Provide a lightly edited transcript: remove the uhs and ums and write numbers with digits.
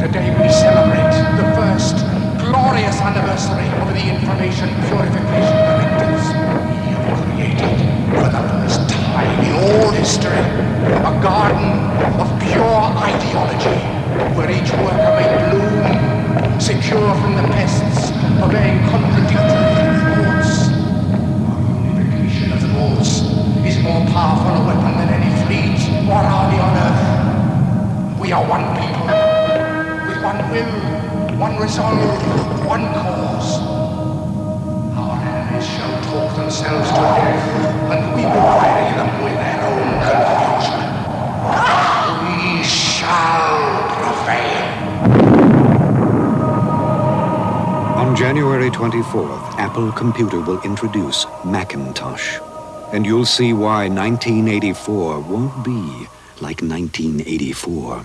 Today we celebrate the first glorious anniversary of the information purification directives. We have created, for the first time in all history, a garden of pure ideology, where each worker may bloom, secure from the pests, obeying contradictory thoughts. Our unification of thoughts is more powerful a weapon than any fleet or army on earth. We are one people, with one will, one resolve, one cause. Our enemies shall talk themselves to death, and we will bury them with their own confusion. We shall prevail. On January 24th, Apple Computer will introduce Macintosh. And you'll see why 1984 won't be like 1984.